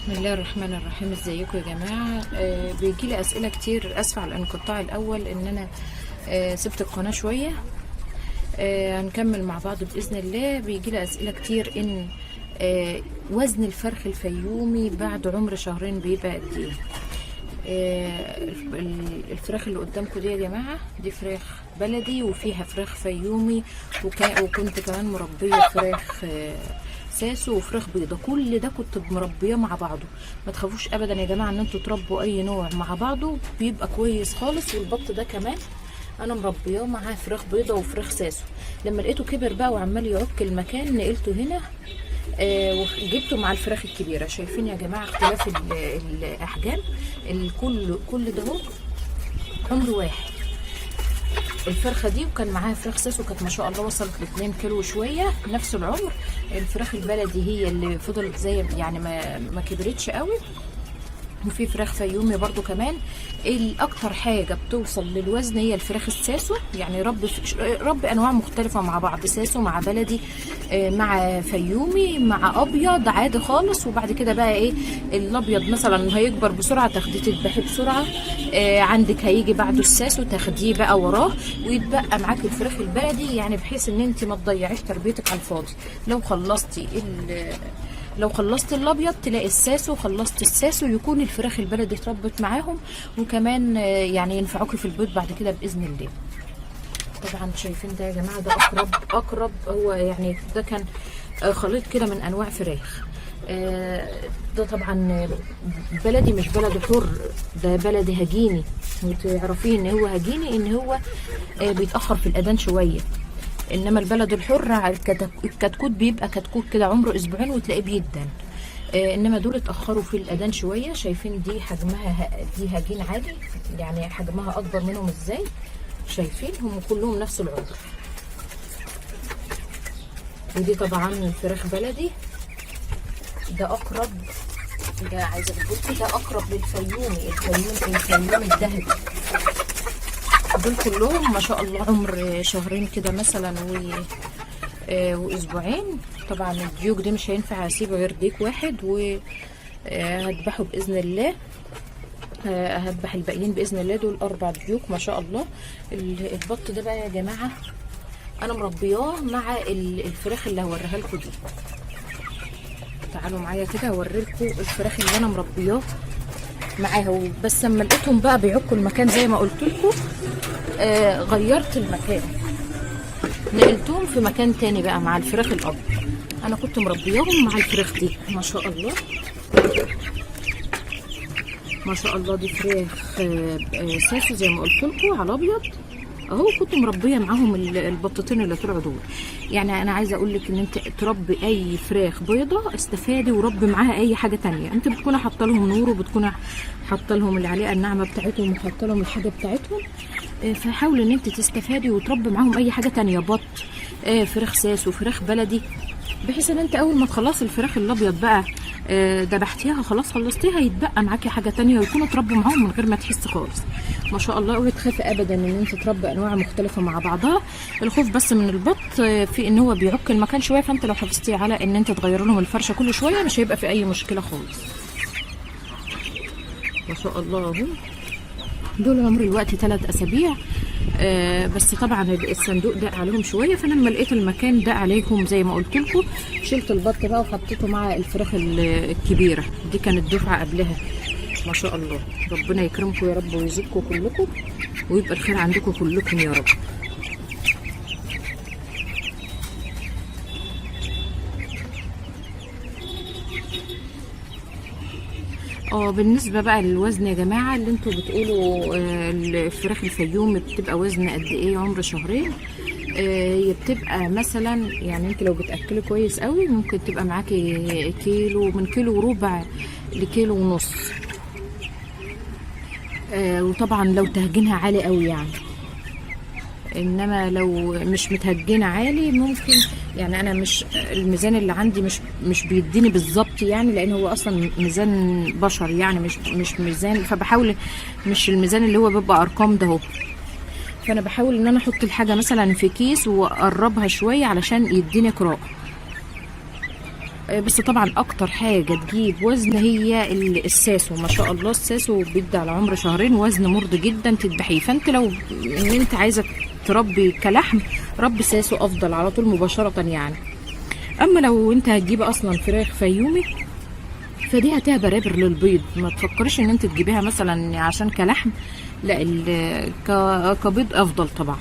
بسم الله الرحمن الرحيم. ازيكم يا جماعه؟ بيجي لي اسئله كتير. اسفه على الانقطاع الاول ان انا سبت القناه شويه. هنكمل مع بعض باذن الله. بيجي لي اسئله كتير ان وزن الفرخ الفيومي بعد عمر شهرين بيبقى قد ايه. الفراخ اللي قدامكم دي يا جماعه دي فراخ بلدي وفيها فراخ فيومي، وكنت كمان مربيه فراخ ساسو وفراخ بيضه. كل ده كنت مربيه مع بعضه. ما تخافوش ابدا يا جماعه ان انتوا تربوا اي نوع مع بعضه بيبقى كويس خالص. والبط ده كمان انا مربياه معاه فراخ بيضه وفراخ ساسو. لما لقيته كبر بقى وعمال يعك المكان نقلته هنا وجبته مع الفراخ الكبيره. شايفين يا جماعه اختلاف الاحجام؟ كل ده هو عمر واحد. الفرخه دي وكان معاها فراخ ساسو كانت ما شاء الله وصلت ل 2 كيلو وشويه نفس العمر. الفراخ البلدي هي اللي فضلت زي يعني ما كبرتش قوي. وفي فراخ فيومي برضو كمان. الاكتر حاجه بتوصل للوزن هي الفراخ الساسو، يعني رب انواع مختلفه مع بعض، ساسو مع بلدي مع فيومي مع ابيض عادي خالص. وبعد كده بقى ايه، الابيض مثلا هيكبر بسرعه تاخديه تذبحيه بسرعه. عندك هيجي بعده الساسو تاخديه بقى وراه ويتبقى معاك الفراخ البلدي، يعني بحيث ان انت ما تضيعيش تربيتك على الفاضي. لو خلصت الابيض تلاقي الساسو، خلصت الساسو يكون الفراخ البلدي اتربت معاهم، وكمان يعني ينفعوكي في البيض بعد كده باذن الله. طبعا شايفين ده يا جماعه ده اقرب هو يعني ده كان خليط كده من انواع فراخ. ده طبعا بلدي مش بلدي حر، ده بلدي هجيني. وتعرفين ان هو هجيني ان هو بيتاخر في الاذان شويه. انما البلد الحر الكتكوت بيبقى كتكوت كده عمره اسبوعين وتلاقيه بيدن. انما دول اتاخروا في الاذان شويه. شايفين دي حجمها دي هجين عادي، يعني حجمها اكبر منهم ازاي. شايفين هم كلهم نفس العمر. ودي طبعا فراخ بلدي. ده اقرب، ده عايزه اقول ده اقرب للفيومي. الفيومي الذهبي. دول كلهم ما شاء الله عمر شهرين كده مثلا واسبوعين. طبعا الديوك دي مش هينفع اسيبه غير ديك واحد وهذبحه باذن الله. هذبح الباقيين باذن الله. دول 4 ديوك ما شاء الله. البط ده بقى يا جماعه انا مربياه مع الفراخ اللي هوريها لكم دي. تعالوا معايا كده هوريلكم الفراخ اللي انا مربياه معاها. بس لما لقيتهم بقى بيعكوا المكان زي ما قلت لكم غيرت المكان، نقلتهم في مكان تاني بقى مع الفراخ الابيض. انا كنت مربياهم مع الفراخ دي ما شاء الله ما شاء الله. دي فراخ ساسو زي ما قلت لكم على ابيض اهو. كنت مربيه معاهم البطتين اللي طلعوا دول. يعني انا عايزه اقول لك ان انت تربي اي فراخ بيضه استفادي وربي معاها اي حاجه تانية. انت بتكوني حاطه لهم نور وبتكوني حاطه لهم اللي عليها النعمه بتاعتهم وحاطه لهم الحاجه بتاعتهم. فحاولي ان انت تستفادي وتربي معاهم اي حاجه تانية، بط فراخ ساسو فراخ بلدي، بحيث ان انت اول ما تخلصي الفراخ الابيض بقى دبحتيها خلاص خلصتيها يتبقى معاكي حاجه تانية ويكونوا تربوا معاهم من غير ما تحسي خالص. ما شاء الله. اوعي تخافي ابدا ان انت تربي انواع مختلفه مع بعضها. الخوف بس من البط في ان هو بيعك المكان شويه، فانت لو حافظتي على ان انت تغير لهم الفرشه كل شويه مش هيبقى في اي مشكله خالص. ما شاء الله اهو. دول عمر الوقت 3 اسابيع. بس طبعا الصندوق دق عليهم شويه، فانا لما لقيت المكان دق عليهم زي ما قلت لكم شلت البط بقى وحطيته مع الفراخ الكبيره دي. كانت دفعه قبلها. ما شاء الله. ربنا يكرمكم يا رب ويزيدكم كلكم ويبقى الخير عندكم كلكم يا رب. بالنسبه بقى للوزن يا جماعه اللي انتوا بتقولوا الفراخ الفيوم بتبقى وزن قد ايه عمر شهرين. هي بتبقى مثلا يعني انت لو بتاكلي كويس قوي ممكن تبقى معاكي كيلو، من كيلو وربع لكيلو ونص. وطبعا لو تهجينها عالي قوي يعني. انما لو مش متهجنه عالي ممكن يعني انا مش الميزان اللي عندي مش بيديني بالظبط يعني، لان هو اصلا ميزان بشر يعني مش ميزان. فبحاول مش الميزان اللي هو بيبقى ارقام ده اهو. فانا بحاول ان انا احط الحاجه مثلا في كيس واقربها شويه علشان يديني قراءه. بس طبعا اكتر حاجه تجيب وزن هي الساسو. ما شاء الله الساسو بيدي على عمر شهرين وزن مرضي جدا تذبحيه. فانت لو ان انت عايزه تربي كلحم، ربي ساسو افضل على طول مباشره يعني. اما لو انت هتجيب اصلا فراخ فيومي فدي هتها برابر للبيض، ما تفكريش ان انت تجيبيها مثلا عشان كلحم، لا كبيض افضل طبعا.